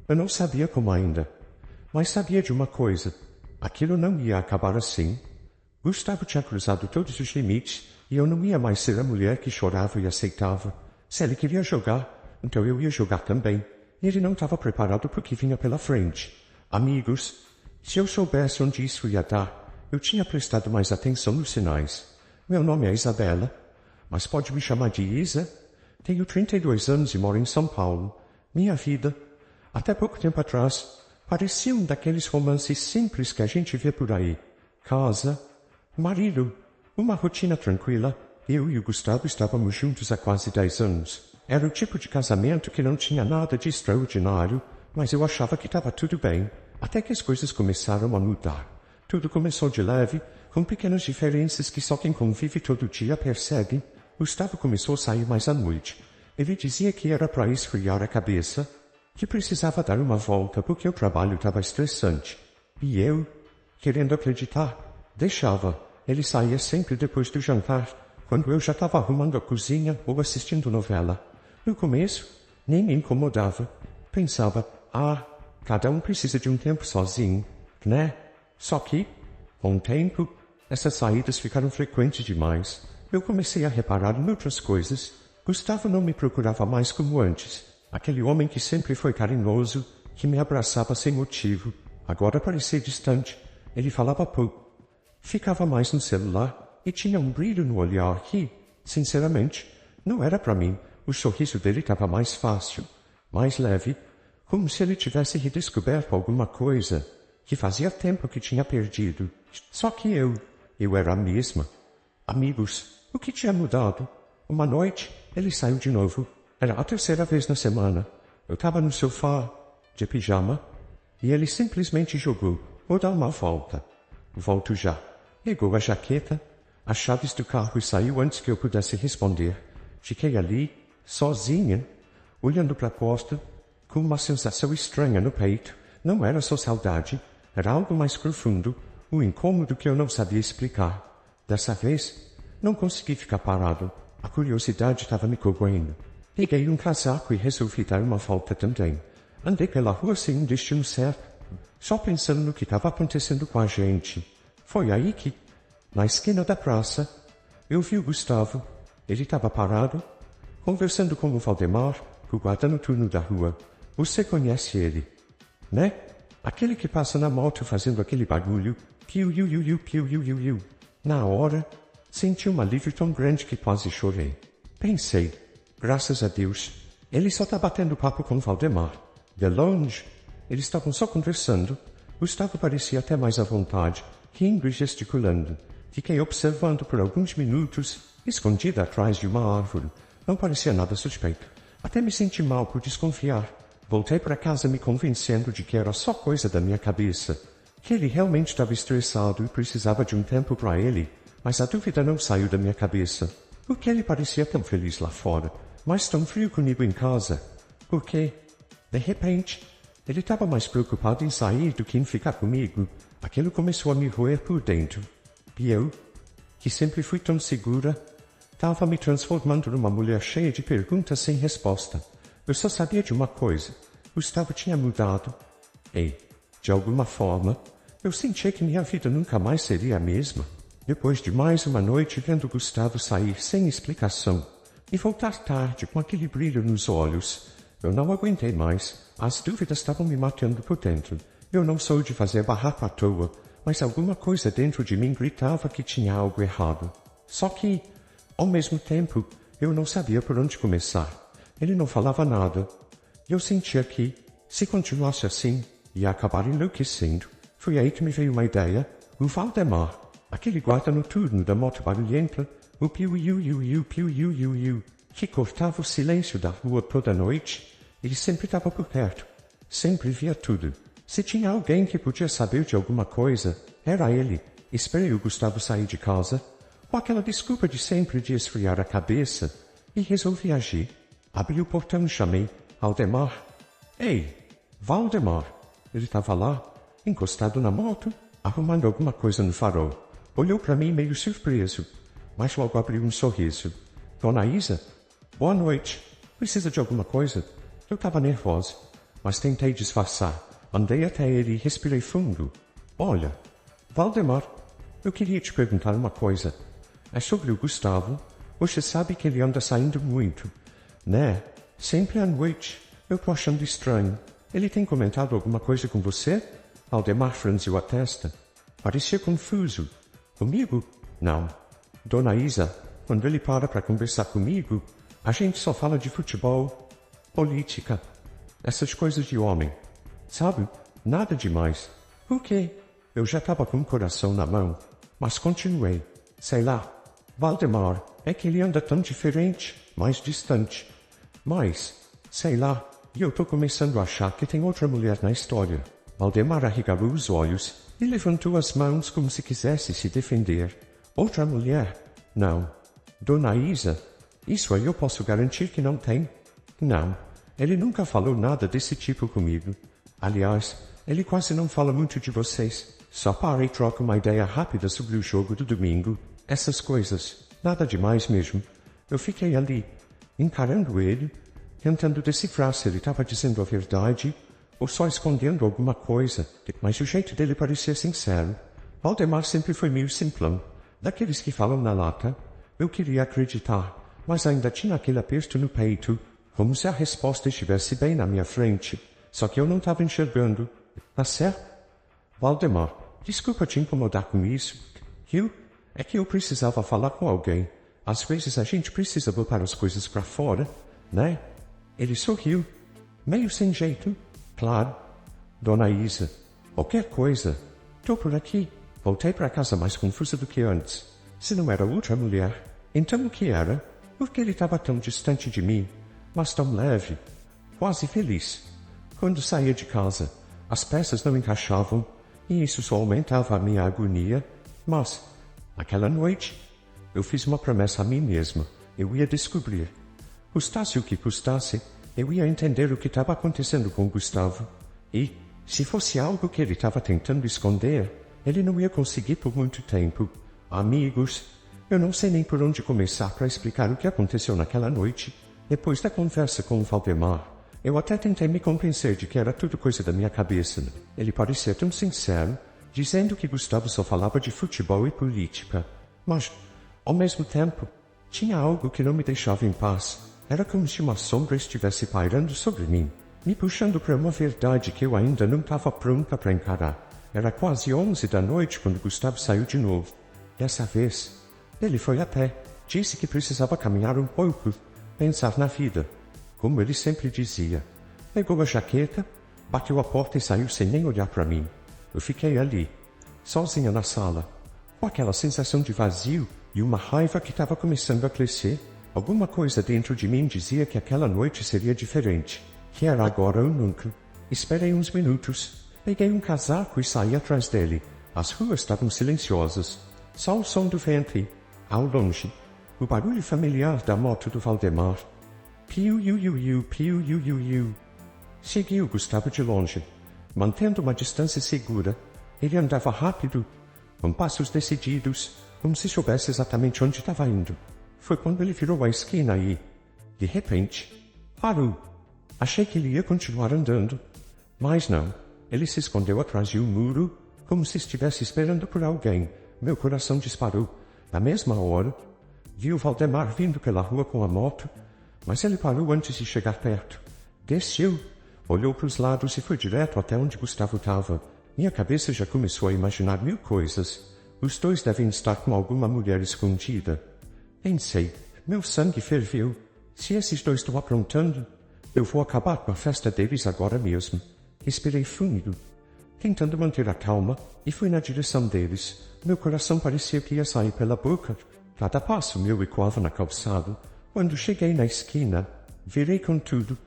Eu não sabia como ainda, mas sabia de uma coisa. Aquilo não ia acabar assim. Gustavo tinha cruzado todos os limites e eu não ia mais ser a mulher que chorava e aceitava. Se ele queria jogar, então eu ia jogar também. E ele não estava preparado para o que vinha pela frente. Amigos, se eu soubesse onde isso ia dar, eu tinha prestado mais atenção nos sinais. Meu nome é Isabela, mas pode me chamar de Isa. Tenho 32 anos e moro em São Paulo. Minha vida, até pouco tempo atrás, parecia um daqueles romances simples que a gente vê por aí. Casa, marido, uma rotina tranquila. Eu e o Gustavo estávamos juntos há quase 10 anos. Era o tipo de casamento que não tinha nada de extraordinário, mas eu achava que estava tudo bem, até que as coisas começaram a mudar. Tudo começou de leve, com pequenas diferenças que só quem convive todo dia percebe. Gustavo começou a sair mais à noite. Ele dizia que era para esfriar a cabeça, que precisava dar uma volta porque o trabalho estava estressante. E eu, querendo acreditar, deixava. Ele saía sempre depois do jantar, quando eu já estava arrumando a cozinha ou assistindo novela. No começo, nem me incomodava. Pensava, cada um precisa de um tempo sozinho, né? Só que, com o tempo, essas saídas ficaram frequentes demais. Eu comecei a reparar em outras coisas. Gustavo não me procurava mais como antes. Aquele homem que sempre foi carinhoso, que me abraçava sem motivo, agora parecia distante. Ele falava pouco. Ficava mais no celular e tinha um brilho no olhar que, sinceramente, não era para mim. O sorriso dele estava mais fácil, mais leve, como se ele tivesse redescoberto alguma coisa que fazia tempo que tinha perdido. Só que eu era a mesma. Amigos, o que tinha mudado? Uma noite, ele saiu de novo. Era a terceira vez na semana. Eu estava no sofá, de pijama, e ele simplesmente jogou, vou dar uma volta. Volto já. Pegou a jaqueta, as chaves do carro e saiu antes que eu pudesse responder. Fiquei ali, sozinha, olhando para a porta, com uma sensação estranha no peito. Não era só saudade, era algo mais profundo, um incômodo que eu não sabia explicar. Dessa vez, não consegui ficar parado. A curiosidade estava me corroendo. Peguei um casaco e resolvi dar uma volta também. Andei pela rua sem um destino certo, só pensando no que estava acontecendo com a gente. Foi aí que, na esquina da praça, eu vi o Gustavo. Ele estava parado, conversando com o Valdemar, o guarda noturno da rua. Você conhece ele, né? Aquele que passa na moto fazendo aquele barulho. Piu, piu. Na hora, senti um alívio tão grande que quase chorei. Pensei, graças a Deus, ele só está batendo papo com o Valdemar. De longe, eles estavam só conversando. Gustavo parecia até mais à vontade, rindo e gesticulando. Fiquei observando por alguns minutos, escondida atrás de uma árvore. Não parecia nada suspeito. Até me senti mal por desconfiar. Voltei para casa me convencendo de que era só coisa da minha cabeça, que ele realmente estava estressado e precisava de um tempo para ele, mas a dúvida não saiu da minha cabeça. Por que ele parecia tão feliz lá fora, mas tão frio comigo em casa? Por quê? De repente, ele estava mais preocupado em sair do que em ficar comigo. Aquilo começou a me roer por dentro. E eu, que sempre fui tão segura, estava me transformando numa mulher cheia de perguntas sem resposta. Eu só sabia de uma coisa. Gustavo tinha mudado. E, de alguma forma, eu sentia que minha vida nunca mais seria a mesma. Depois de mais uma noite vendo Gustavo sair sem explicação e voltar tarde com aquele brilho nos olhos, eu não aguentei mais. As dúvidas estavam me matando por dentro. Eu não sou de fazer barraco à toa, mas alguma coisa dentro de mim gritava que tinha algo errado. Só que, ao mesmo tempo, eu não sabia por onde começar. Ele não falava nada. Eu sentia que, se continuasse assim, ia acabar enlouquecendo. Foi aí que me veio uma ideia. O Valdemar, aquele guarda noturno da moto barulhenta, o piu-iu-iu-iu, que cortava o silêncio da rua toda noite, ele sempre estava por perto. Sempre via tudo. Se tinha alguém que podia saber de alguma coisa, era ele. Esperei o Gustavo sair de casa, com aquela desculpa de sempre de esfriar a cabeça, e resolvi agir. Abri o portão e chamei Valdemar. Ei, Valdemar. Ele estava lá, encostado na moto, arrumando alguma coisa no farol. Olhou para mim meio surpreso, mas logo abriu um sorriso. Dona Isa? Boa noite. Precisa de alguma coisa? Eu estava nervosa. mas tentei disfarçar. Andei até ele e respirei fundo. Olha, Valdemar, eu queria te perguntar uma coisa. É sobre o Gustavo. Você sabe que ele anda saindo muito, né? Sempre à noite. Eu tô achando estranho. Ele tem comentado alguma coisa com você? Valdemar franziu a testa. Parecia confuso. Comigo? Não. Dona Isa, quando ele para conversar comigo, a gente só fala de futebol, política, essas coisas de homem. Sabe? Nada demais. O quê? Eu já estava com o coração na mão, mas continuei. Sei lá. Valdemar, é que ele anda tão diferente, mais distante. Mas, sei lá, e eu tô começando a achar que tem outra mulher na história. Valdemar arregalou os olhos e levantou as mãos como se quisesse se defender. Outra mulher? Não. Dona Isa? Isso aí eu posso garantir que não tem. Não. Ele nunca falou nada desse tipo comigo. Aliás, ele quase não fala muito de vocês. Só para e troca uma ideia rápida sobre o jogo do domingo. Essas coisas. Nada demais mesmo. Eu fiquei ali, encarando ele, tentando decifrar se ele estava dizendo a verdade ou só escondendo alguma coisa. Mas o jeito dele parecia sincero. Valdemar sempre foi meio simplão. Daqueles que falam na lata. Eu queria acreditar, mas ainda tinha aquele aperto no peito, como se a resposta estivesse bem na minha frente. Só que eu não estava enxergando. Tá certo? Valdemar, desculpa te incomodar com isso. Hugh, é que eu precisava falar com alguém. Às vezes a gente precisa botar as coisas pra fora, né? Ele sorriu, meio sem jeito. Claro. Dona Isa, qualquer coisa. Tô por aqui. Voltei para casa mais confusa do que antes. Se não era outra mulher, então o que era? Por que ele estava tão distante de mim, mas tão leve, quase feliz? Quando saía de casa, as peças não encaixavam, e isso só aumentava a minha agonia. Mas, aquela noite, eu fiz uma promessa a mim mesma. Eu ia descobrir. Custasse o que custasse, eu ia entender o que estava acontecendo com Gustavo. E, se fosse algo que ele estava tentando esconder, ele não ia conseguir por muito tempo. Amigos, eu não sei nem por onde começar para explicar o que aconteceu naquela noite. Depois da conversa com o Valdemar, eu até tentei me convencer de que era tudo coisa da minha cabeça. Ele parecia tão sincero, dizendo que Gustavo só falava de futebol e política. Mas, ao mesmo tempo, tinha algo que não me deixava em paz. Era como se uma sombra estivesse pairando sobre mim, me puxando para uma verdade que eu ainda não estava pronta para encarar. Era quase 11 da noite quando Gustavo saiu de novo. Dessa vez, ele foi a pé. Disse que precisava caminhar um pouco, pensar na vida, como ele sempre dizia. Pegou a jaqueta, bateu a porta e saiu sem nem olhar para mim. Eu fiquei ali, sozinha na sala, com aquela sensação de vazio e uma raiva que estava começando a crescer. Alguma coisa dentro de mim dizia que aquela noite seria diferente, que era agora ou nunca. Esperei uns minutos. Peguei um casaco e saí atrás dele. As ruas estavam silenciosas. Só o som do vento e, ao longe, o barulho familiar da moto do Valdemar. Piu-iu-iu-iu, piu-iu-iu-iu. Segui o Gustavo de longe, mantendo uma distância segura. Ele andava rápido, com passos decididos, como se soubesse exatamente onde estava indo. Foi quando ele virou a esquina e, de repente, parou. Achei que ele ia continuar andando, mas não. Ele se escondeu atrás de um muro, como se estivesse esperando por alguém. Meu coração disparou. Na mesma hora, vi o Valdemar vindo pela rua com a moto, mas ele parou antes de chegar perto. Desceu, olhou para os lados e foi direto até onde Gustavo estava. Minha cabeça já começou a imaginar mil coisas. Os dois devem estar com alguma mulher escondida. Pensei, meu sangue ferveu. Se esses dois estão aprontando, eu vou acabar com a festa deles agora mesmo. Respirei fundo, tentando manter a calma, e fui na direção deles. Meu coração parecia que ia sair pela boca. Cada passo meu ecoava na calçada. Quando cheguei na esquina, virei com tudo,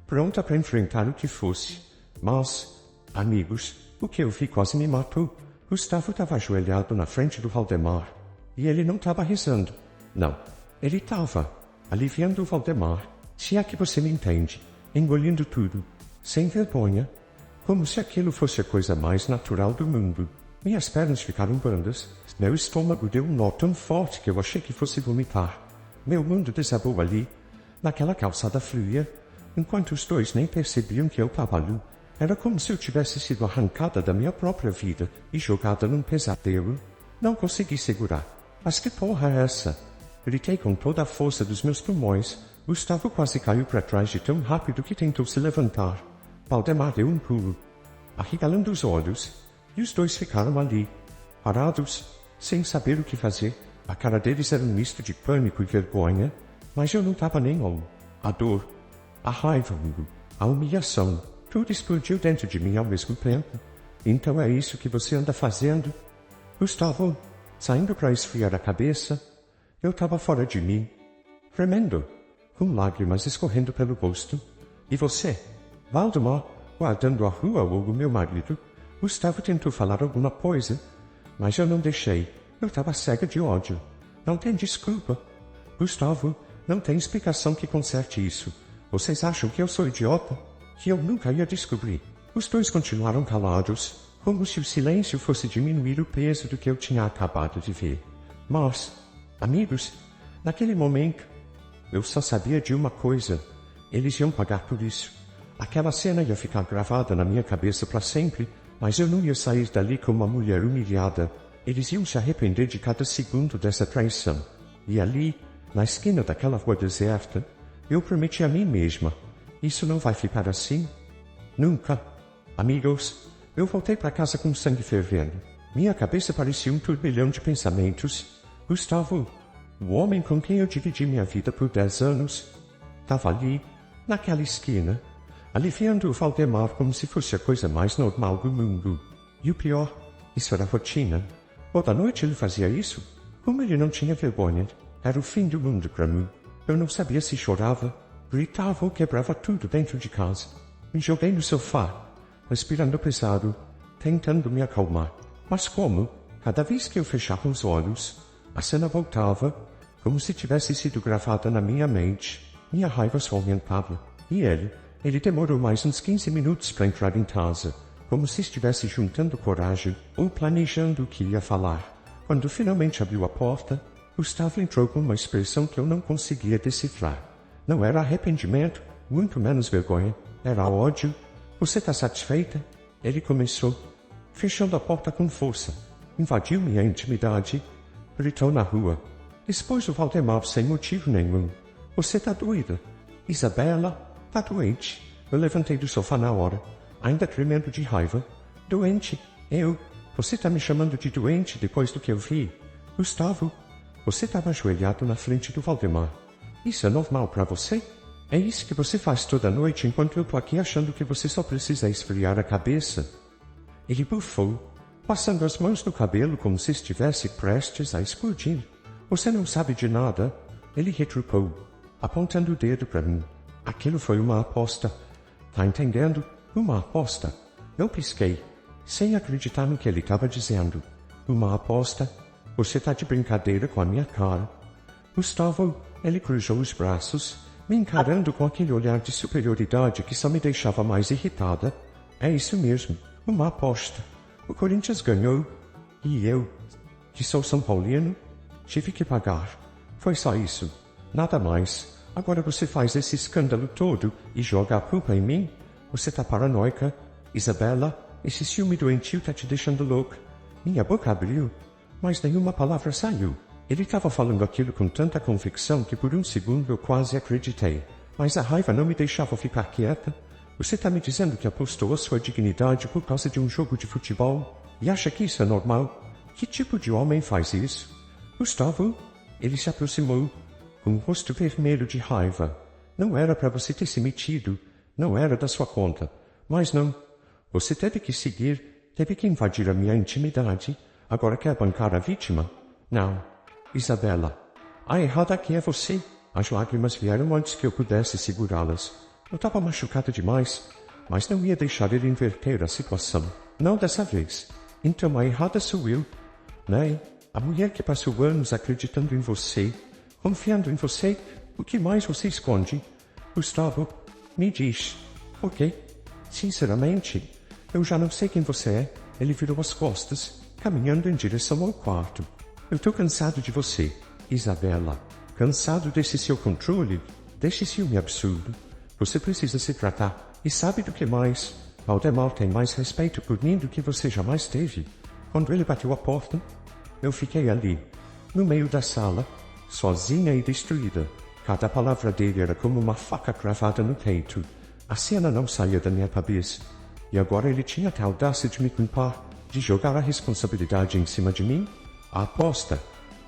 pronta para enfrentar o que fosse. Mas, amigos, o que eu vi quase me matou. Gustavo estava ajoelhado na frente do Valdemar, e ele não estava rezando. Não, ele estava aliviando o Valdemar, se é que você me entende, engolindo tudo, sem vergonha, como se aquilo fosse a coisa mais natural do mundo. Minhas pernas ficaram brandas, meu estômago deu um nó tão forte que eu achei que fosse vomitar. Meu mundo desabou ali, naquela calçada fria, enquanto os dois nem percebiam que eu estava ali. Era como se eu tivesse sido arrancada da minha própria vida e jogada num pesadelo. Não consegui segurar. Mas que porra é essa? Gritei com toda a força dos meus pulmões. Gustavo quase caiu para trás de tão rápido que tentou se levantar. Valdemar deu um pulo, arregalando os olhos, e os dois ficaram ali, parados, sem saber o que fazer. A cara deles era um misto de pânico e vergonha, mas eu não estava nem on. A dor, a raiva, a humilhação, tudo explodiu dentro de mim ao mesmo tempo. Então é isso que você anda fazendo? Gustavo, saindo para esfriar a cabeça, eu estava fora de mim, tremendo, com lágrimas escorrendo pelo rosto. E você? Valdemar, guardando a rua ou o meu marido? Gustavo tentou falar alguma coisa, mas eu não deixei. Eu estava cega de ódio. Não tem desculpa. Gustavo, não tem explicação que conserte isso. Vocês acham que eu sou idiota? Que eu nunca ia descobrir? Os dois continuaram calados, como se o silêncio fosse diminuir o peso do que eu tinha acabado de ver. Mas, amigos, naquele momento, eu só sabia de uma coisa. Eles iam pagar por isso. Aquela cena ia ficar gravada na minha cabeça para sempre, mas eu não ia sair dali como uma mulher humilhada. Eles iam se arrepender de cada segundo dessa traição. E ali, na esquina daquela rua deserta, eu prometi a mim mesma, isso não vai ficar assim? Nunca. Amigos, eu voltei para casa com sangue fervendo. Minha cabeça parecia um turbilhão de pensamentos. Gustavo, o homem com quem eu dividi minha vida por 10 anos, estava ali, naquela esquina, aliviando o Valdemar como se fosse a coisa mais normal do mundo. E o pior, isso era rotina. Toda noite ele fazia isso. Como ele não tinha vergonha, era o fim do mundo para mim. Eu não sabia se chorava, gritava ou quebrava tudo dentro de casa. Me joguei no sofá, respirando pesado, tentando me acalmar. Mas como? Cada vez que eu fechava os olhos, a cena voltava, como se tivesse sido gravada na minha mente. Minha raiva só aumentava. E ele demorou mais uns 15 minutos para entrar em casa, como se estivesse juntando coragem ou planejando o que ia falar. Quando finalmente abriu a porta, Gustavo entrou com uma expressão que eu não conseguia decifrar. Não era arrependimento, muito menos vergonha. Era ódio. Você está satisfeita? Ele começou, fechando a porta com força. Invadiu minha intimidade. Gritou na rua. Expôs o Valdemar sem motivo nenhum. Você está doida? Isabela está doente. Eu levantei do sofá na hora, ainda tremendo de raiva. Doente? Eu? Você está me chamando de doente depois do que eu vi? Gustavo, você estava ajoelhado na frente do Valdemar. Isso é normal para você? É isso que você faz toda noite enquanto eu tô aqui achando que você só precisa esfriar a cabeça? Ele bufou, passando as mãos no cabelo como se estivesse prestes a explodir. Você não sabe de nada? Ele retrucou, apontando o dedo para mim. Aquilo foi uma aposta. Tá entendendo? Uma aposta. Eu pisquei, sem acreditar no que ele estava dizendo. Uma aposta? Você tá de brincadeira com a minha cara. Gustavo, ele cruzou os braços, me encarando com aquele olhar de superioridade que só me deixava mais irritada. É isso mesmo, uma aposta. O Corinthians ganhou, e eu, que sou São Paulino, tive que pagar. Foi só isso, nada mais. Agora você faz esse escândalo todo e joga a culpa em mim? Você tá paranoica? Isabela, esse ciúme doentio tá te deixando louca. Minha boca abriu, mas nenhuma palavra saiu. Ele estava falando aquilo com tanta convicção que por um segundo eu quase acreditei. Mas a raiva não me deixava ficar quieta. Você está me dizendo que apostou a sua dignidade por causa de um jogo de futebol? E acha que isso é normal? Que tipo de homem faz isso? Gustavo? Ele se aproximou, com o rosto vermelho de raiva. Não era para você ter se metido. Não era da sua conta. Mas não. Você teve que seguir, teve que invadir a minha intimidade. Agora quer bancar a vítima? Não. Isabela, a errada aqui é você. As lágrimas vieram antes que eu pudesse segurá-las. Eu estava machucada demais, mas não ia deixar ele inverter a situação. Não dessa vez. Então a errada sou eu, né? A mulher que passou anos acreditando em você, confiando em você. O que mais você esconde? Gustavo, me diz. Por quê? Sinceramente, eu já não sei quem você é. Ele virou as costas, caminhando em direção ao quarto. Eu tô cansado de você, Isabela. Cansado desse seu controle, desse ciúme absurdo. Você precisa se tratar. E sabe do que mais? Valdemar tem mais respeito por mim do que você jamais teve. Quando ele bateu a porta, eu fiquei ali, no meio da sala, sozinha e destruída. Cada palavra dele era como uma faca cravada no peito. A cena não saía da minha cabeça. E agora ele tinha a audácia de me culpar, de jogar a responsabilidade em cima de mim? A aposta,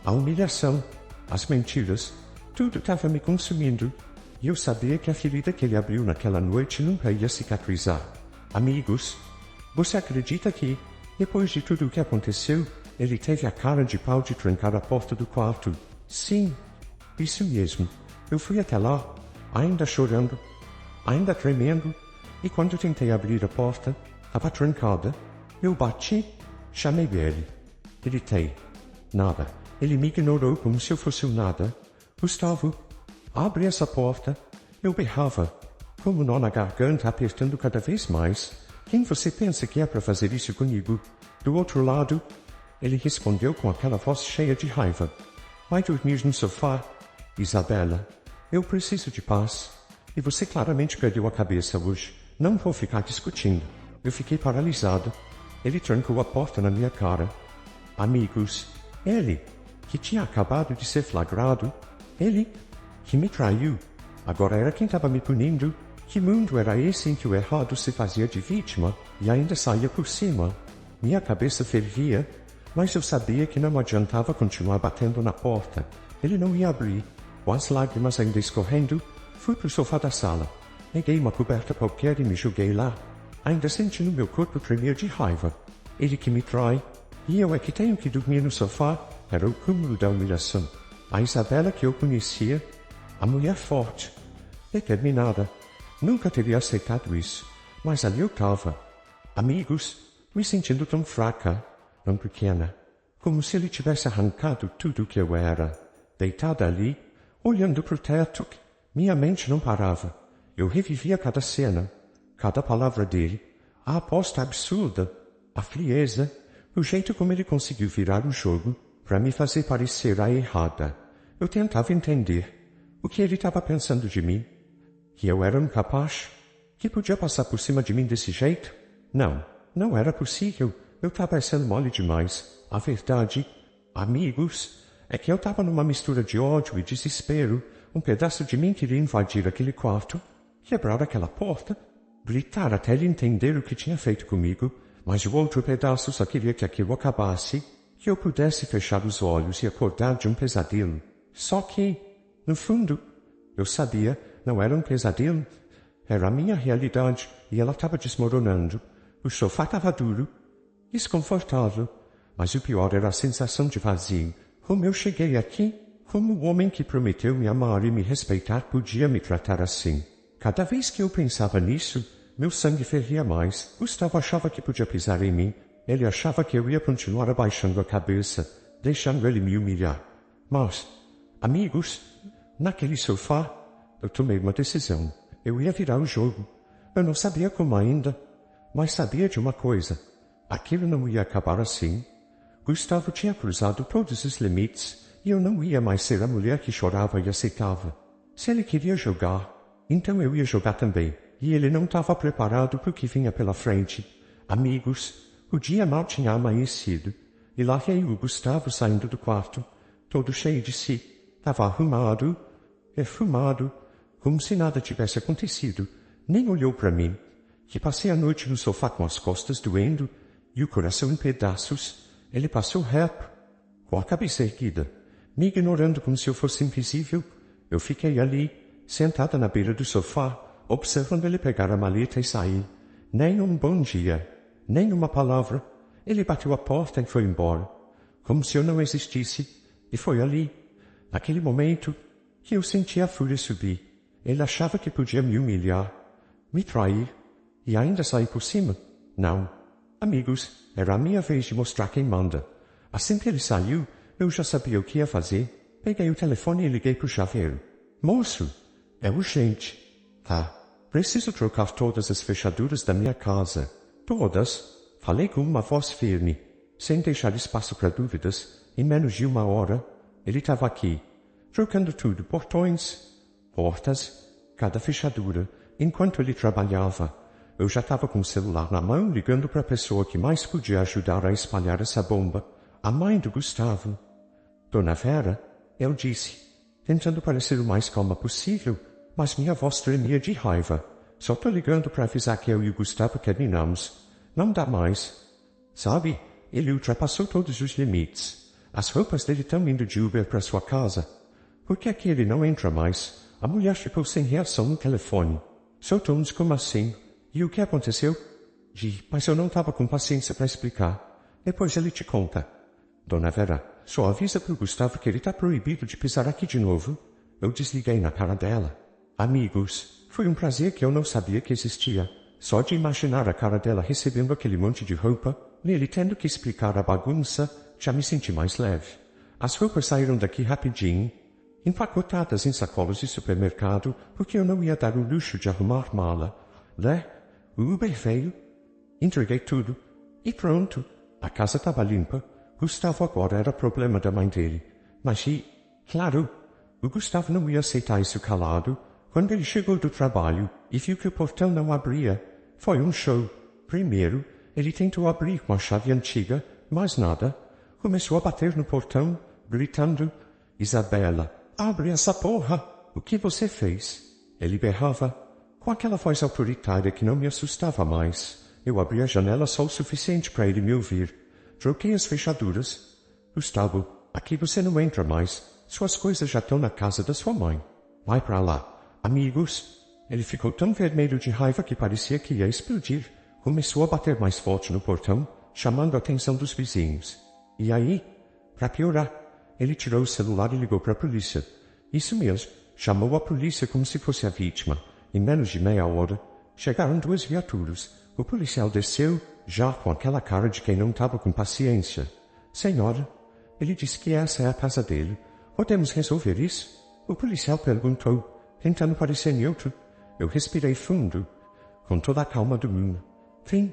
a humilhação, as mentiras, tudo estava me consumindo. E eu sabia que a ferida que ele abriu naquela noite nunca ia cicatrizar. Amigos, você acredita que, depois de tudo o que aconteceu, ele teve a cara de pau de trancar a porta do quarto? Sim, isso mesmo. Eu fui até lá, ainda chorando, ainda tremendo, e quando tentei abrir a porta, estava trancada. Eu bati, chamei ele. Gritei. Nada. Ele me ignorou como se eu fosse um nada. Gustavo, abre essa porta. Eu berrava, como um nó na garganta, apertando cada vez mais. Quem você pensa que é para fazer isso comigo? Do outro lado, ele respondeu com aquela voz cheia de raiva. Vai dormir no sofá, Isabela. Eu preciso de paz. E você claramente perdeu a cabeça hoje. Não vou ficar discutindo. Eu fiquei paralisado. Ele trancou a porta na minha cara. Amigos, ele, que tinha acabado de ser flagrado, ele, que me traiu, agora era quem estava me punindo. Que mundo era esse em que o errado se fazia de vítima e ainda saía por cima? Minha cabeça fervia, mas eu sabia que não adiantava continuar batendo na porta. Ele não ia abrir. Com as lágrimas ainda escorrendo, fui para o sofá da sala. Peguei uma coberta qualquer e me joguei lá, ainda sentindo meu corpo tremer de raiva. Ele que me trai, e eu é que tenho que dormir no sofá, era o cúmulo da humilhação. A Isabela que eu conhecia, a mulher forte, determinada, nunca teria aceitado isso, mas ali eu estava. Amigos, me sentindo tão fraca, tão pequena, como se ele tivesse arrancado tudo o que eu era. Deitada ali, olhando para o teto, minha mente não parava. Eu revivia cada cena, cada palavra dele, a aposta absurda, a frieza, o jeito como ele conseguiu virar o jogo para me fazer parecer a errada. Eu tentava entender o que ele estava pensando de mim. Que eu era um capaz? Que podia passar por cima de mim desse jeito? Não, não era possível. Eu estava sendo mole demais. A verdade, amigos, é que eu estava numa mistura de ódio e desespero. Um pedaço de mim queria invadir aquele quarto, quebrar aquela porta, gritar até ele entender o que tinha feito comigo, mas o outro pedaço só queria que aquilo acabasse, que eu pudesse fechar os olhos e acordar de um pesadelo. Só que, no fundo, eu sabia, não era um pesadelo, era a minha realidade e ela estava desmoronando. O sofá estava duro, desconfortável, mas o pior era a sensação de vazio. Como eu cheguei aqui, como o homem que prometeu me amar e me respeitar podia me tratar assim. Cada vez que eu pensava nisso, meu sangue fervia mais. Gustavo achava que podia pisar em mim. Ele achava que eu ia continuar abaixando a cabeça, deixando ele me humilhar. Mas, amigos, naquele sofá, eu tomei uma decisão. Eu ia virar o jogo. Eu não sabia como ainda, mas sabia de uma coisa. Aquilo não ia acabar assim. Gustavo tinha cruzado todos os limites e eu não ia mais ser a mulher que chorava e aceitava. Se ele queria jogar, então eu ia jogar também. E ele não estava preparado para o que vinha pela frente. Amigos, o dia mal tinha amanhecido, e lá veio o Gustavo saindo do quarto, todo cheio de si. Estava arrumado, perfumado, como se nada tivesse acontecido. Nem olhou para mim, que passei a noite no sofá com as costas doendo e o coração em pedaços. Ele passou reto, com a cabeça erguida, me ignorando como se eu fosse invisível. Eu fiquei ali, sentada na beira do sofá, observando ele pegar a maleta e sair. Nem um bom dia, nem uma palavra. Ele bateu a porta e foi embora, como se eu não existisse, e foi ali, naquele momento, que eu senti a fúria subir. Ele achava que podia me humilhar, me trair, e ainda sair por cima. Não. Amigos, era a minha vez de mostrar quem manda. Assim que ele saiu, eu já sabia o que ia fazer. Peguei o telefone e liguei pro chaveiro. Moço, é urgente. Tá. Preciso trocar todas as fechaduras da minha casa. Todas? Falei com uma voz firme, sem deixar espaço para dúvidas. Em menos de uma hora, ele estava aqui, trocando tudo. Portões, portas, cada fechadura, enquanto ele trabalhava. Eu já estava com o celular na mão, ligando para a pessoa que mais podia ajudar a espalhar essa bomba, a mãe do Gustavo. Dona Vera, eu disse, tentando parecer o mais calma possível, mas minha voz tremia de raiva. Só tô ligando para avisar que eu e o Gustavo terminamos. Não dá mais. Sabe, ele ultrapassou todos os limites. As roupas dele estão indo de Uber para sua casa. Por que é que ele não entra mais? A mulher ficou sem reação no telefone. Soltou-nos como assim? E o que aconteceu? Mas eu não estava com paciência para explicar. Depois ele te conta. Dona Vera, só avisa pro Gustavo que ele está proibido de pisar aqui de novo. Eu desliguei na cara dela. Amigos, foi um prazer que eu não sabia que existia. Só de imaginar a cara dela recebendo aquele monte de roupa, nele tendo que explicar a bagunça, já me senti mais leve. As roupas saíram daqui rapidinho, empacotadas em sacolas de supermercado, porque eu não ia dar o luxo de arrumar mala. O Uber veio, entreguei tudo, e pronto. A casa estava limpa. Gustavo agora era problema da mãe dele. Mas claro, o Gustavo não ia aceitar isso calado. Quando ele chegou do trabalho e viu que o portão não abria, foi um show. Primeiro, ele tentou abrir com a chave antiga, mas nada. Começou a bater no portão, gritando, Isabela, abre essa porra! O que você fez? Ele berrava, com aquela voz autoritária que não me assustava mais. Eu abri a janela só o suficiente para ele me ouvir. Troquei as fechaduras. Gustavo, aqui você não entra mais. Suas coisas já estão na casa da sua mãe. Vai pra lá. Amigos, ele ficou tão vermelho de raiva que parecia que ia explodir. Começou a bater mais forte no portão, chamando a atenção dos vizinhos. E aí, para piorar, ele tirou o celular e ligou para a polícia. Isso mesmo, chamou a polícia como se fosse a vítima. Em menos de meia hora, chegaram 2 viaturas. O policial desceu, já com aquela cara de quem não estava com paciência. Senhora, ele disse que essa é a casa dele. Podemos resolver isso? O policial perguntou, tentando parecer neutro. Eu respirei fundo, com toda a calma do mundo. Fim.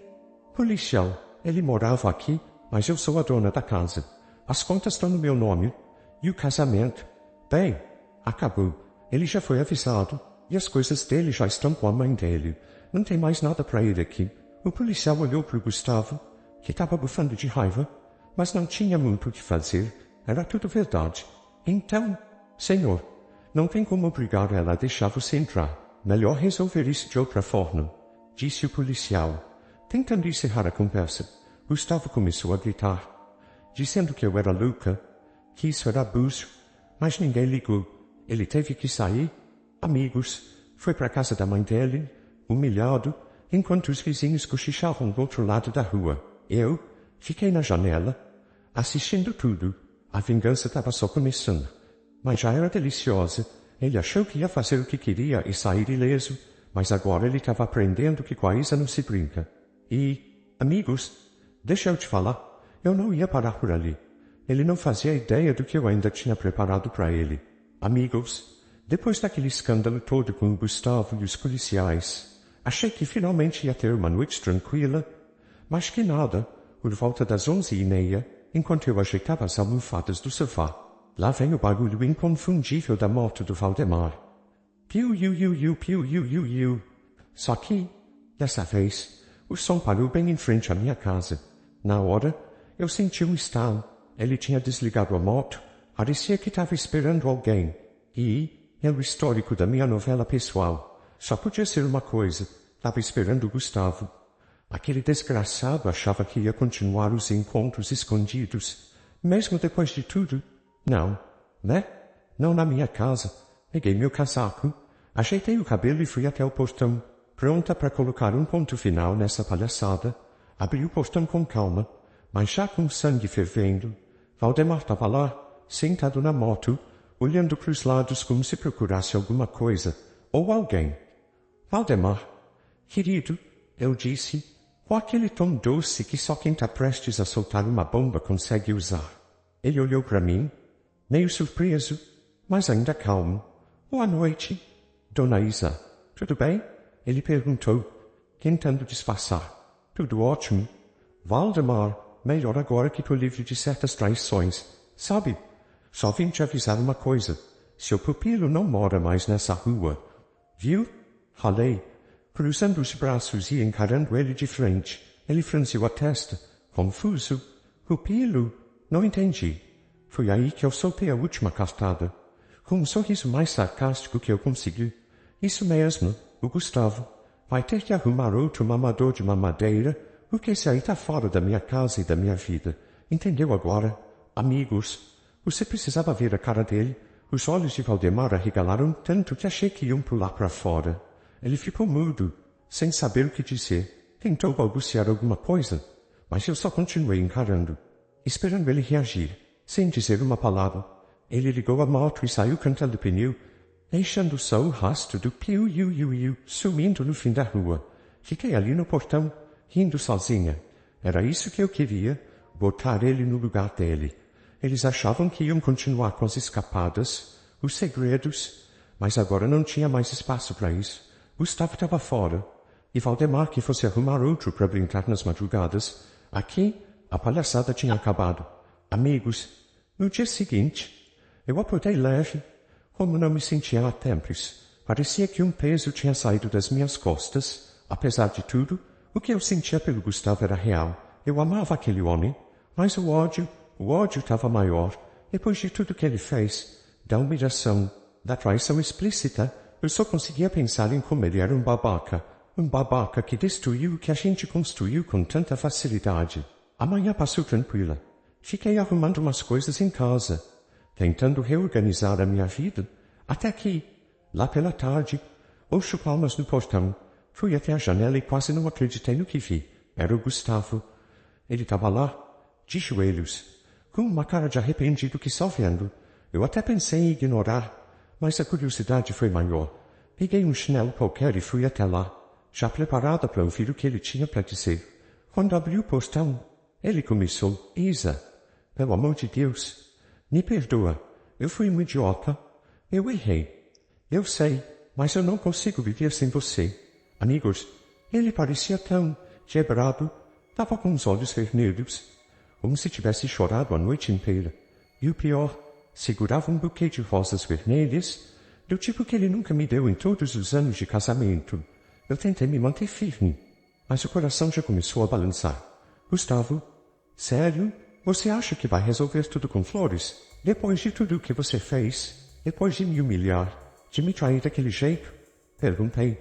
Policial, ele morava aqui, mas eu sou a dona da casa. As contas estão no meu nome. E o casamento? Bem, acabou. Ele já foi avisado. E as coisas dele já estão com a mãe dele. Não tem mais nada para ele aqui. O policial olhou para o Gustavo, que estava bufando de raiva, mas não tinha muito o que fazer. Era tudo verdade. Então, senhor, não tem como obrigar ela a deixar você entrar. Melhor resolver isso de outra forma, disse o policial. Tentando encerrar a conversa, Gustavo começou a gritar, dizendo que eu era louca, que isso era abuso, mas ninguém ligou. Ele teve que sair. Amigos, foi para a casa da mãe dele, humilhado, enquanto os vizinhos cochichavam do outro lado da rua. Eu fiquei na janela, assistindo tudo. A vingança estava só começando, mas já era deliciosa. Ele achou que ia fazer o que queria e sair ileso, mas agora ele estava aprendendo que com a Isa não se brinca. E, amigos, deixa eu te falar, eu não ia parar por ali. Ele não fazia ideia do que eu ainda tinha preparado para ele. Amigos, depois daquele escândalo todo com o Gustavo e os policiais, achei que finalmente ia ter uma noite tranquila, mas que nada. Por volta das 11h30, enquanto eu ajeitava as almofadas do sofá, lá vem o barulho inconfundível da moto do Valdemar. Piu, iu, iu, iu, piu, iu, iu, iu. Só que, dessa vez, o som parou bem em frente à minha casa. Na hora, eu senti um estalo. Ele tinha desligado a moto, parecia que estava esperando alguém. E, é o histórico da minha novela pessoal. Só podia ser uma coisa, estava esperando o Gustavo. Aquele desgraçado achava que ia continuar os encontros escondidos, mesmo depois de tudo. Não, né? Não na minha casa. Peguei meu casaco, ajeitei o cabelo e fui até o portão, pronta para colocar um ponto final nessa palhaçada. Abri o portão com calma, mas já com sangue fervendo. Valdemar estava lá, sentado na moto, olhando para os lados como se procurasse alguma coisa, ou alguém. Valdemar, querido, eu disse, com aquele tom doce que só quem está prestes a soltar uma bomba consegue usar. Ele olhou para mim, meio surpreso, mas ainda calmo. Boa noite, Dona Isa. Tudo bem? Ele perguntou, tentando disfarçar. Tudo ótimo. Valdemar, melhor agora que estou livre de certas traições. Sabe, só vim te avisar uma coisa. Seu pupilo não mora mais nessa rua. Viu? Falei. Cruzando os braços e encarando ele de frente. Ele franziu a testa, confuso. Pupilo. Não entendi. Foi aí que eu soltei a última cartada. Com um sorriso mais sarcástico que eu consegui. Isso mesmo, o Gustavo. Vai ter que arrumar outro mamador de mamadeira, porque esse aí tá fora da minha casa e da minha vida. Entendeu agora? Amigos, você precisava ver a cara dele. Os olhos de Valdemar arregalaram tanto que achei que iam pular para fora. Ele ficou mudo, sem saber o que dizer. Tentou balbuciar alguma coisa, mas eu só continuei encarando, esperando ele reagir, sem dizer uma palavra. Ele ligou a moto e saiu cantando pneu, deixando só o rastro do piu-iu-iu-iu sumindo no fim da rua. Fiquei ali no portão, rindo sozinha. Era isso que eu queria, botar ele no lugar dele. Eles achavam que iam continuar com as escapadas, os segredos, mas agora não tinha mais espaço para isso. Gustavo estava fora, e Valdemar que fosse arrumar outro para brincar nas madrugadas. Aqui, a palhaçada tinha acabado. Amigos, no dia seguinte, eu acordei leve, como não me sentia há tempos. Parecia que um peso tinha saído das minhas costas. Apesar de tudo, o que eu sentia pelo Gustavo era real. Eu amava aquele homem, mas o ódio estava maior. Depois de tudo que ele fez, da humilhação, da traição explícita, eu só conseguia pensar em como ele era um babaca que destruiu o que a gente construiu com tanta facilidade. A manhã passou tranquila. Fiquei arrumando umas coisas em casa, tentando reorganizar a minha vida, até que, lá pela tarde, ouço palmas no portão. Fui até a janela e quase não acreditei no que vi. Era o Gustavo. Ele estava lá, de joelhos, com uma cara de arrependido que só vendo. Eu até pensei em ignorar, mas a curiosidade foi maior. Peguei um chinelo qualquer e fui até lá, já preparada para ouvir o que ele tinha para dizer. Quando abri o portão, ele começou: Isa, pelo amor de Deus, me perdoa. Eu fui um idiota. Eu errei. Eu sei, mas eu não consigo viver sem você. Amigos, ele parecia tão quebrado. Estava com os olhos vermelhos, como se tivesse chorado a noite inteira. E o pior, segurava um buquê de rosas vermelhas, do tipo que ele nunca me deu em todos os anos de casamento. Eu tentei me manter firme, mas o coração já começou a balançar. Gustavo, sério? Você acha que vai resolver tudo com flores? Depois de tudo o que você fez? Depois de me humilhar? De me trair daquele jeito? Perguntei,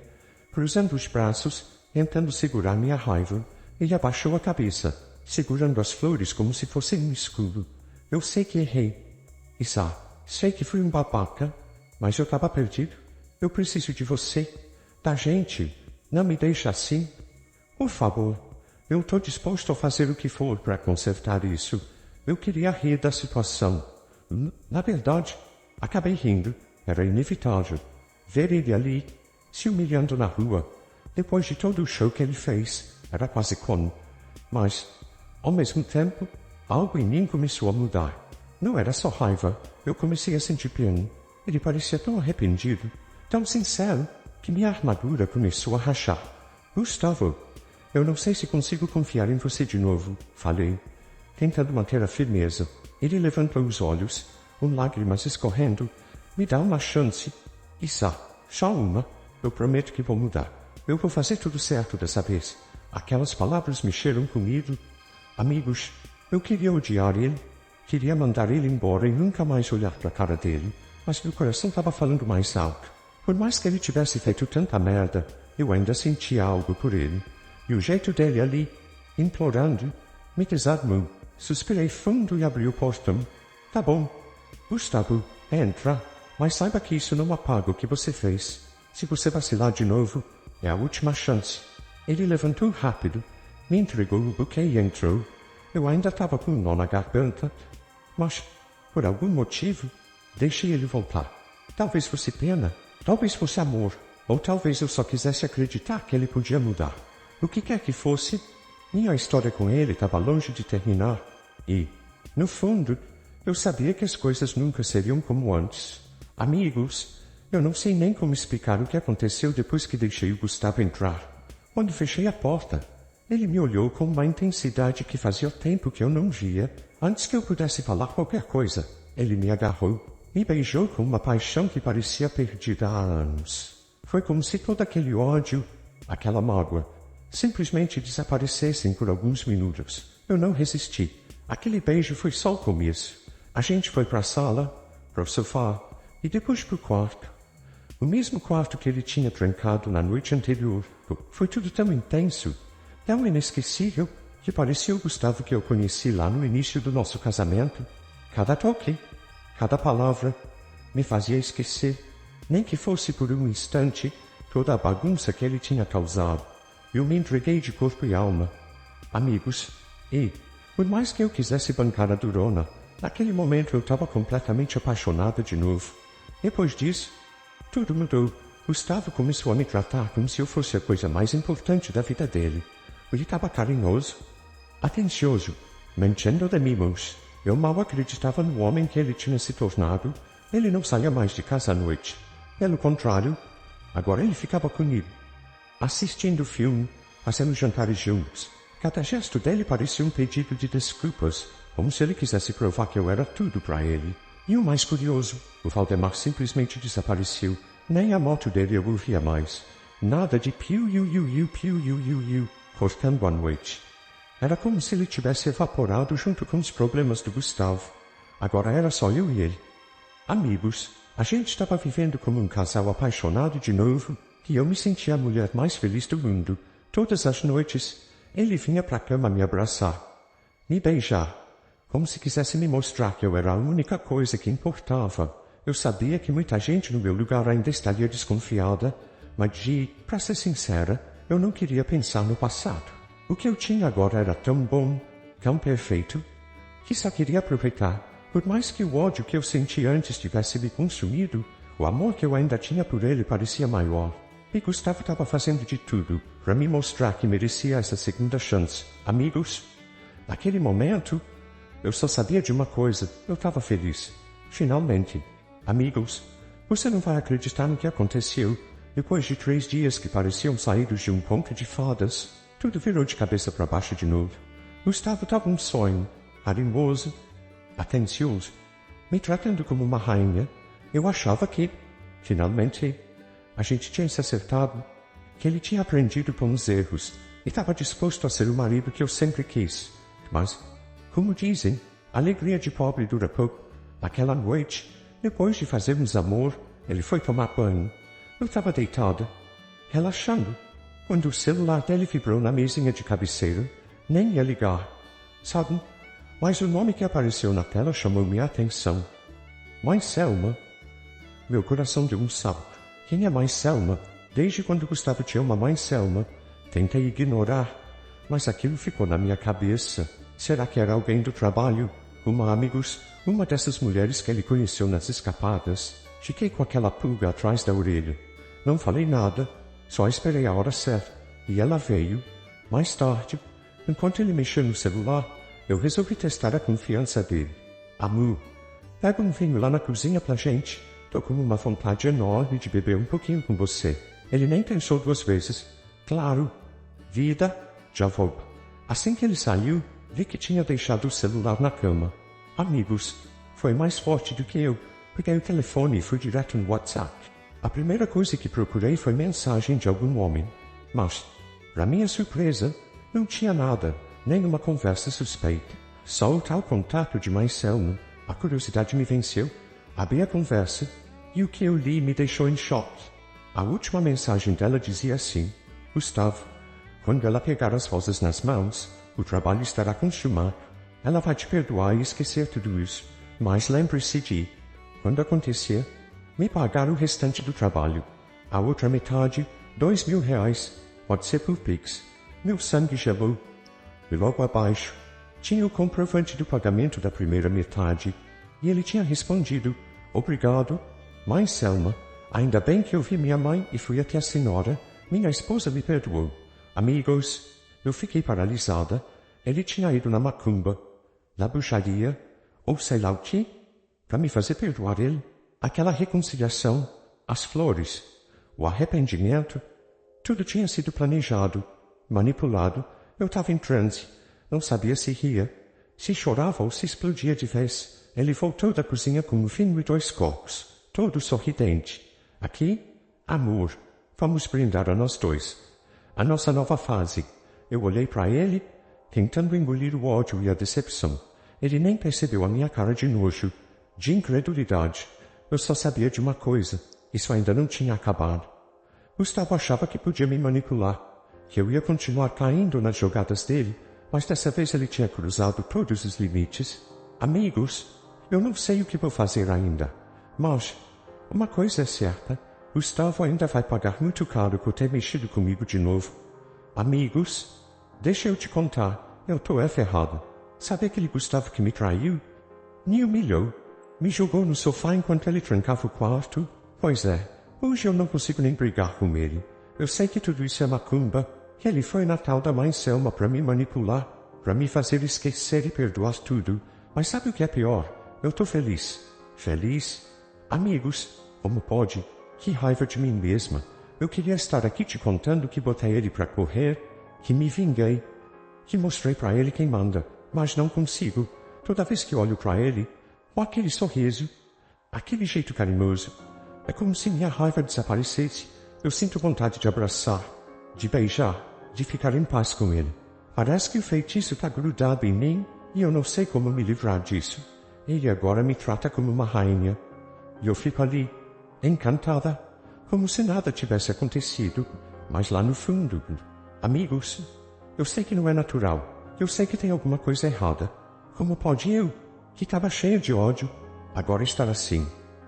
cruzando os braços, tentando segurar minha raiva. Ele abaixou a cabeça, segurando as flores como se fossem um escudo. Eu sei que errei. Isa, sei que fui um babaca, mas eu estava perdido. Eu preciso de você, da gente. Não me deixe assim. Por favor, eu estou disposto a fazer o que for para consertar isso. Eu queria rir da situação. Na verdade, acabei rindo. Era inevitável. Ver ele ali, se humilhando na rua, depois de todo o show que ele fez, era quase cômico. Mas, ao mesmo tempo, algo em mim começou a mudar. Não era só raiva. Eu comecei a sentir pena. Ele parecia tão arrependido, tão sincero, que minha armadura começou a rachar. Gustavo, eu não sei se consigo confiar em você de novo, falei, tentando manter a firmeza. Ele levantou os olhos, com lágrimas escorrendo. Me dá uma chance. Isa, só uma. Eu prometo que vou mudar. Eu vou fazer tudo certo dessa vez. Aquelas palavras mexeram comigo. Amigos, eu queria odiar ele. Queria mandar ele embora e nunca mais olhar para a cara dele. Mas meu coração estava falando mais alto. Por mais que ele tivesse feito tanta merda, eu ainda sentia algo por ele. E o jeito dele ali, implorando, me desarmou. Suspirei fundo e abri o portão. Tá bom. Gustavo, entra. Mas saiba que isso não apaga o que você fez. Se você vacilar de novo, é a última chance. Ele levantou rápido, me entregou o buquê e entrou. Eu ainda estava com um nó na garganta, mas, por algum motivo, deixei ele voltar. Talvez fosse pena, talvez fosse amor, ou talvez eu só quisesse acreditar que ele podia mudar. O que quer que fosse, minha história com ele estava longe de terminar. E, no fundo, eu sabia que as coisas nunca seriam como antes. Amigos, eu não sei nem como explicar o que aconteceu depois que deixei o Gustavo entrar. Quando fechei a porta, ele me olhou com uma intensidade que fazia tempo que eu não via. Antes que eu pudesse falar qualquer coisa, ele me agarrou, me beijou com uma paixão que parecia perdida há anos. Foi como se todo aquele ódio, aquela mágoa, simplesmente desaparecessem por alguns minutos. Eu não resisti. Aquele beijo foi só o começo. A gente foi para a sala, para o sofá e depois para o quarto. O mesmo quarto que ele tinha trancado na noite anterior. Foi tudo tão intenso, tão inesquecível, que parecia o Gustavo que eu conheci lá no início do nosso casamento. Cada toque, cada palavra, me fazia esquecer, nem que fosse por um instante, toda a bagunça que ele tinha causado. Eu me entreguei de corpo e alma. Amigos, por mais que eu quisesse bancar a durona, naquele momento eu estava completamente apaixonada de novo. Depois disso, tudo mudou. Gustavo começou a me tratar como se eu fosse a coisa mais importante da vida dele. Ele estava carinhoso, atencioso, mentindo de mimos. Eu mal acreditava no homem que ele tinha se tornado. Ele não saía mais de casa à noite. Pelo contrário, agora ele ficava comigo, assistindo filme, fazendo jantares juntos. Cada gesto dele parecia um pedido de desculpas, como se ele quisesse provar que eu era tudo para ele. E o mais curioso, o Valdemar simplesmente desapareceu. Nem a moto dele eu ouvia mais. Nada de piu, cortando a noite. Era como se ele tivesse evaporado junto com os problemas do Gustavo. Agora era só eu e ele. Amigos, a gente estava vivendo como um casal apaixonado de novo, e eu me sentia a mulher mais feliz do mundo. Todas as noites, ele vinha para a cama me abraçar, me beijar, como se quisesse me mostrar que eu era a única coisa que importava. Eu sabia que muita gente no meu lugar ainda estaria desconfiada, mas para ser sincera, eu não queria pensar no passado. O que eu tinha agora era tão bom, tão perfeito, que só queria aproveitar. Por mais que o ódio que eu sentia antes tivesse me consumido, o amor que eu ainda tinha por ele parecia maior. E Gustavo estava fazendo de tudo para me mostrar que merecia essa segunda chance. Amigos, naquele momento, eu só sabia de uma coisa. Eu estava feliz. Finalmente. Amigos, você não vai acreditar no que aconteceu. Depois de 3 dias que pareciam saídos de um conto de fadas, tudo virou de cabeça para baixo de novo. Gustavo estava um sonho, carinhoso, atencioso, me tratando como uma rainha. Eu achava que, finalmente, a gente tinha se acertado, que ele tinha aprendido com os erros e estava disposto a ser o marido que eu sempre quis. Mas, como dizem, a alegria de pobre dura pouco. Naquela noite, depois de fazermos amor, ele foi tomar banho. Eu estava deitada, relaxando, quando o celular dele vibrou na mesinha de cabeceira. Nem ia ligar, sabe? Mas o nome que apareceu na tela chamou minha atenção. Mãe Selma. Meu coração deu um salto. Quem é Mãe Selma? Desde quando Gustavo tinha uma Mãe Selma? Tentei ignorar, mas aquilo ficou na minha cabeça. Será que era alguém do trabalho? Uma dessas mulheres que ele conheceu nas escapadas. Fiquei com aquela pulga atrás da orelha. Não falei nada, só esperei a hora certa. E ela veio. Mais tarde, enquanto ele mexeu no celular, eu resolvi testar a confiança dele. Amor, pega um vinho lá na cozinha pra gente. Tô com uma vontade enorme de beber um pouquinho com você. Ele nem pensou 2 vezes. Claro. Vida, já vou. Assim que ele saiu, vi que tinha deixado o celular na cama. Amigos, foi mais forte do que eu. Peguei o telefone e fui direto no WhatsApp. A primeira coisa que procurei foi mensagem de algum homem. Mas, para minha surpresa, não tinha nada, nenhuma conversa suspeita. Só o tal contato de Mãe Selma. A curiosidade me venceu. Abri a conversa e o que eu li me deixou em choque. A última mensagem dela dizia assim: Gustavo, quando ela pegar as rosas nas mãos, o trabalho estará consumado. Ela vai te perdoar e esquecer tudo isso. Mas lembre-se de, quando acontecer, me pagar o restante do trabalho. A outra metade, R$2.000, pode ser por Pix. Meu sangue gelou. E logo abaixo, tinha o comprovante do pagamento da primeira metade. E ele tinha respondido: Obrigado, Mãe Selma. Ainda bem que eu vi minha mãe e fui até a senhora. Minha esposa me perdoou. Amigos, eu fiquei paralisada. Ele tinha ido na macumba, na bruxaria, ou sei lá o que, para me fazer perdoar ele. Aquela reconciliação, as flores, o arrependimento, tudo tinha sido planejado, manipulado. Eu estava em transe. Não sabia se ria, se chorava ou se explodia de vez. Ele voltou da cozinha com um vinho e 2 copos, todo sorridente. Aqui, amor. Vamos brindar a nós dois. A nossa nova fase. Eu olhei para ele, tentando engolir o ódio e a decepção. Ele nem percebeu a minha cara de nojo, de incredulidade. Eu só sabia de uma coisa. Isso ainda não tinha acabado. Gustavo achava que podia me manipular, que eu ia continuar caindo nas jogadas dele, mas dessa vez ele tinha cruzado todos os limites. Amigos, eu não sei o que vou fazer ainda, mas uma coisa é certa, Gustavo ainda vai pagar muito caro por ter mexido comigo de novo. Amigos, deixa eu te contar, eu tô ferrado. Sabe aquele Gustavo que me traiu? Me humilhou, me jogou no sofá enquanto ele trancava o quarto? Pois é, hoje eu não consigo nem brigar com ele. Eu sei que tudo isso é macumba, que ele foi na tal da mãe Selma para me manipular, para me fazer esquecer e perdoar tudo. Mas sabe o que é pior? Eu tô feliz. Feliz? Amigos, como pode? Que raiva de mim mesma. Eu queria estar aqui te contando que botei ele para correr, que me vinguei, que mostrei para ele quem manda, mas não consigo. Toda vez que olho para ele, com aquele sorriso, aquele jeito carinhoso, é como se minha raiva desaparecesse. Eu sinto vontade de abraçar, de beijar, de ficar em paz com ele. Parece que o feitiço está grudado em mim e eu não sei como me livrar disso. Ele agora me trata como uma rainha. E eu fico ali, encantada, como se nada tivesse acontecido. Mas lá no fundo, amigos, eu sei que não é natural. Eu sei que tem alguma coisa errada. Como pode eu, que estava cheia de ódio, agora estar assim,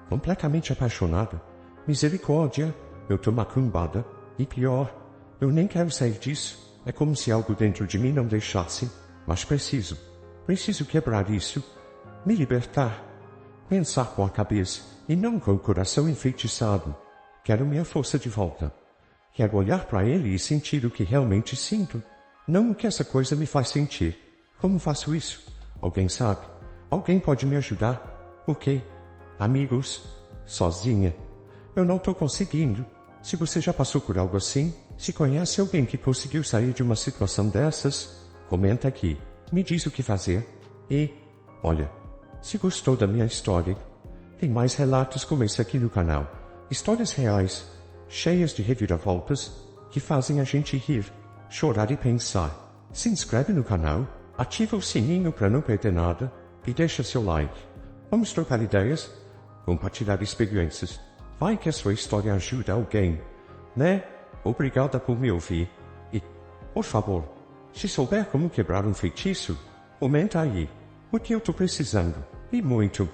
completamente apaixonada? Misericórdia, eu tô macumbada. E pior, eu nem quero sair disso. É como se algo dentro de mim não deixasse. Mas preciso quebrar isso. Me libertar. Pensar com a cabeça e não com o coração enfeitiçado. Quero minha força de volta. Quero olhar para ele e sentir o que realmente sinto. Não o que essa coisa me faz sentir. Como faço isso? Alguém sabe? Alguém pode me ajudar? O quê? Amigos? Sozinha? Eu não tô conseguindo. Se você já passou por algo assim, se conhece alguém que conseguiu sair de uma situação dessas, comenta aqui. Me diz o que fazer. E, olha, se gostou da minha história, tem mais relatos como esse aqui no canal. Histórias reais, cheias de reviravoltas, que fazem a gente rir, chorar e pensar. Se inscreve no canal, ativa o sininho para não perder nada e deixa seu like. Vamos trocar ideias? Compartilhar experiências. Vai que a sua história ajuda alguém, né? Obrigada por me ouvir. E, por favor, se souber como quebrar um feitiço, comenta aí, porque eu tô precisando, e muito.